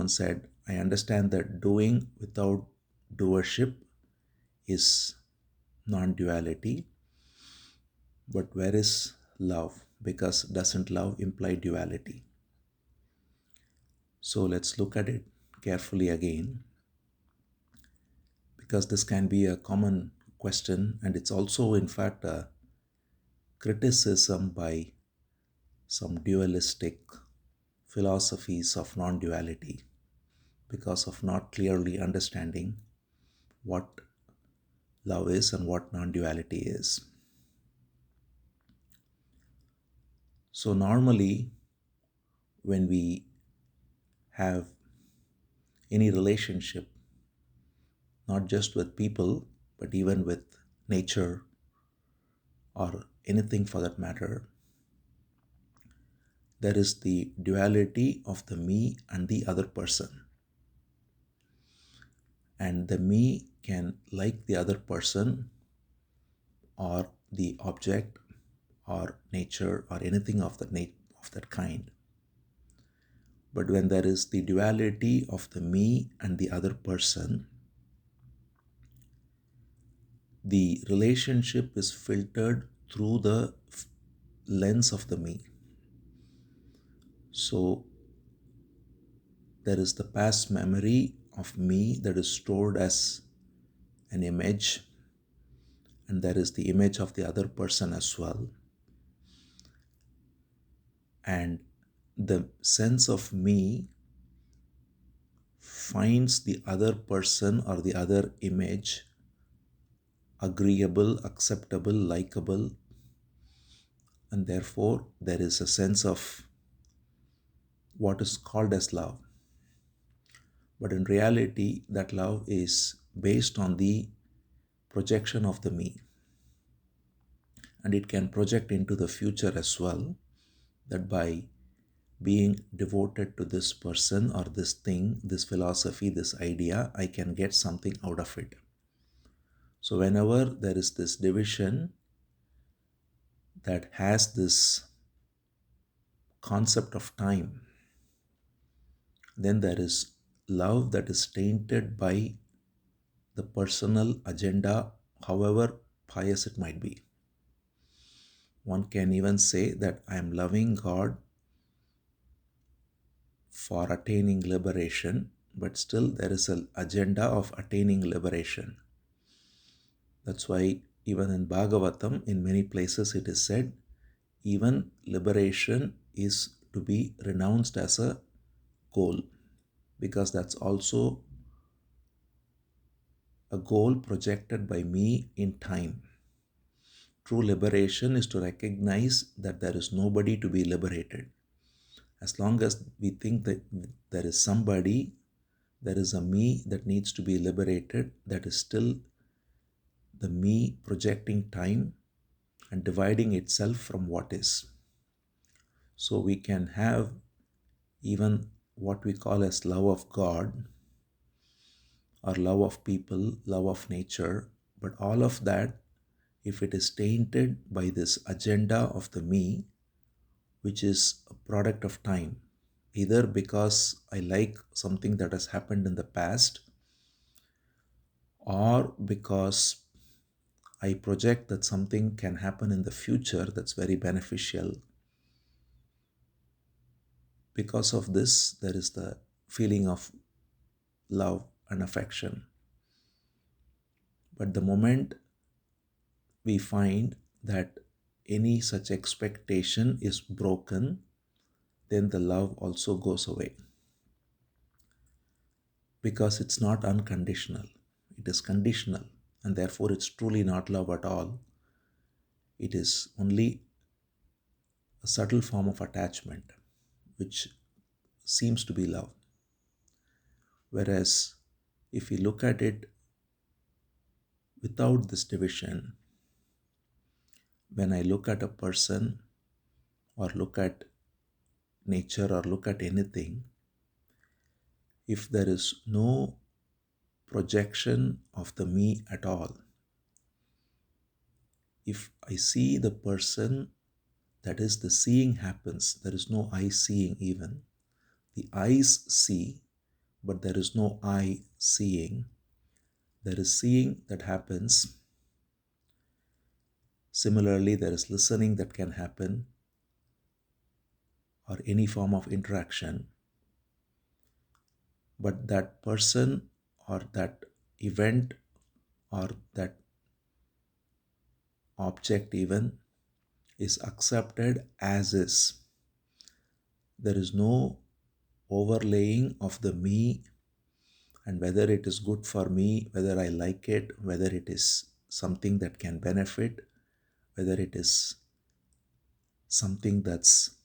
someone said, I understand that doing without doership is non duality, but where is love? Because doesn't love imply duality? So let's look at it carefully again, because this can be a common question, and it's also, in fact, a criticism by some dualistic philosophies of non duality because of not clearly understanding what love is and what non duality is. So, normally, when we have any relationship, not just with people, but even with nature or anything for that matter, there is the duality of the me and the other person. And the me can like the other person or the object or nature or anything of that kind. But when there is the duality of the me and the other person, the relationship is filtered through the lens of the me. So there is the past memory of me that is stored as an image, and there is the image of the other person as well. And the sense of me finds the other person or the other image agreeable, acceptable, likable, and therefore there is a sense of what is called as love. But in reality, that love is based on the projection of the me, and it can project into the future as well, that by being devoted to this person or this thing, this philosophy, this idea, I can get something out of it. So whenever there is this division that has this concept of time, then there is love that is tainted by the personal agenda, however pious it might be. One can even say that I am loving God for attaining liberation, but still there is an agenda of attaining liberation. That's why even in Bhagavatam, in many places it is said, even liberation is to be renounced as a goal, because that's also a goal projected by me in time. True liberation is to recognize that there is nobody to be liberated. As long as we think that there is somebody, there is a me that needs to be liberated, that is still the me projecting time and dividing itself from what is. So we can have even what we call as love of God or love of people, love of nature, but all of that, if it is tainted by this agenda of the me, which is a product of time, either because I like something that has happened in the past, or because I project that something can happen in the future that's very beneficial. Because of this, there is the feeling of love and affection. But the moment we find that any such expectation is broken, then the love also goes away. Because it's not unconditional, it is conditional, and therefore it's truly not love at all. It is only a subtle form of attachment, which seems to be love. Whereas if we look at it without this division, when I look at a person or look at nature or look at anything, if there is no projection of the me at all, if I see the person, that is, the seeing happens, there is no I seeing even. The eyes see, but there is no I seeing. There is seeing that happens. Similarly, there is listening that can happen, or any form of interaction. But that person or that event or that object even is accepted as is. There is no overlaying of the me and whether it is good for me, whether I like it, whether it is something that can benefit, whether it is something that's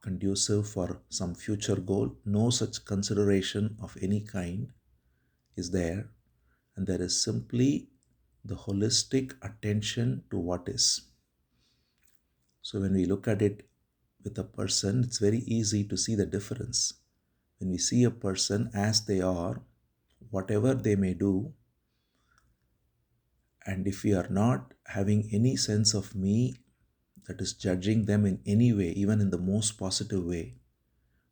conducive for some future goal. No such consideration of any kind is there, and there is simply the holistic attention to what is. So when we look at it with a person, it's very easy to see the difference. When we see a person as they are, whatever they may do, and if we are not having any sense of me that is judging them in any way, even in the most positive way,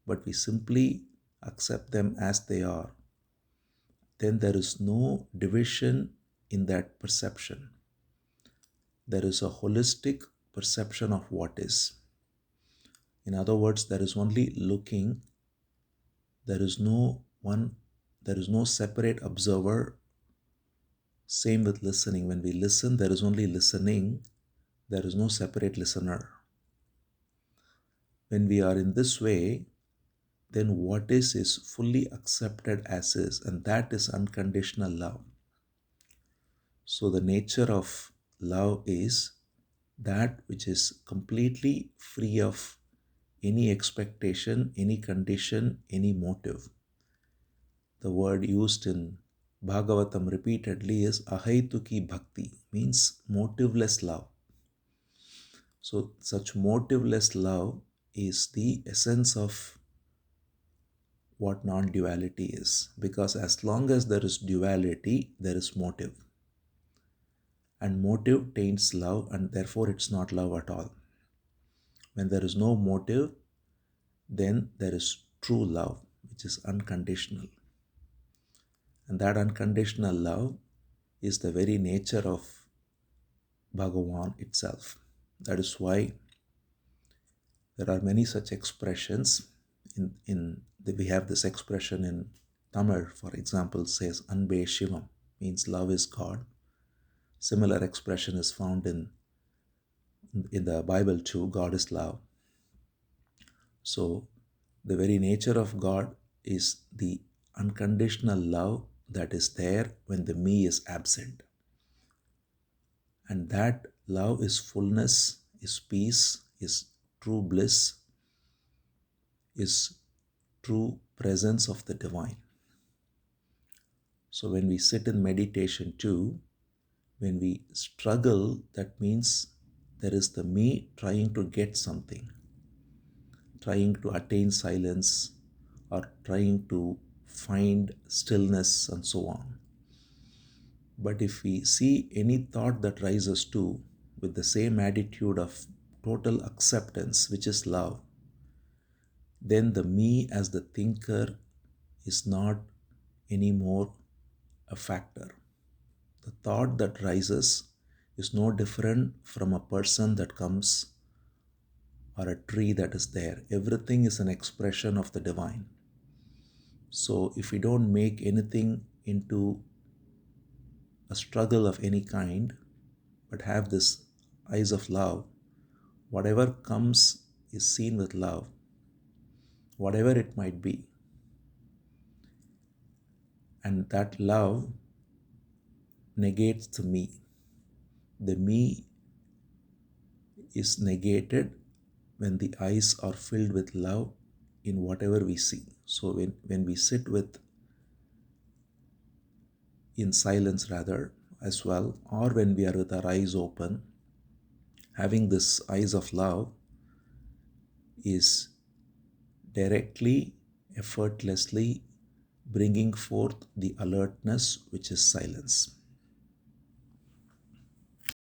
but we simply accept them as they are, then there is no division in that perception. There is a holistic perception of what is. In other words, there is only looking, there is no one, there is no separate observer. Same with listening. When we listen, there is only listening, there is no separate listener. When we are in this way, then what is fully accepted as is, and that is unconditional love. So the nature of love is that which is completely free of any expectation, any condition, any motive. The word used in Bhagavatam repeatedly is ahaituki bhakti, means motiveless love. So such motiveless love is the essence of what non-duality is, because as long as there is duality, there is motive, and motive taints love, and therefore it's not love at all. When there is no motive, then there is true love, which is unconditional, and that unconditional love is the very nature of Bhagavan itself. That is why there are many such expressions. We have this expression in Tamil, for example, says Anbe Shivam, means love is God. Similar expression is found in the Bible too, God is love. So the very nature of God is the unconditional love that is there when the me is absent. And that love is fullness, is peace, is true bliss, is true presence of the divine. So when we sit in meditation too, when we struggle, that means there is the me trying to get something, trying to attain silence, or trying to find stillness, and so on. But if we see any thought that rises too with the same attitude of total acceptance, which is love, then the me as the thinker is not anymore a factor. The thought that rises is no different from a person that comes or a tree that is there. Everything is an expression of the divine. So if we don't make anything into a struggle of any kind, but have this eyes of love, whatever comes is seen with love, whatever it might be. And that love negates the me. The me is negated when the eyes are filled with love in whatever we see. So when we sit in silence rather as well, or when we are with our eyes open, having this eyes of love is directly, effortlessly bringing forth the alertness which is silence.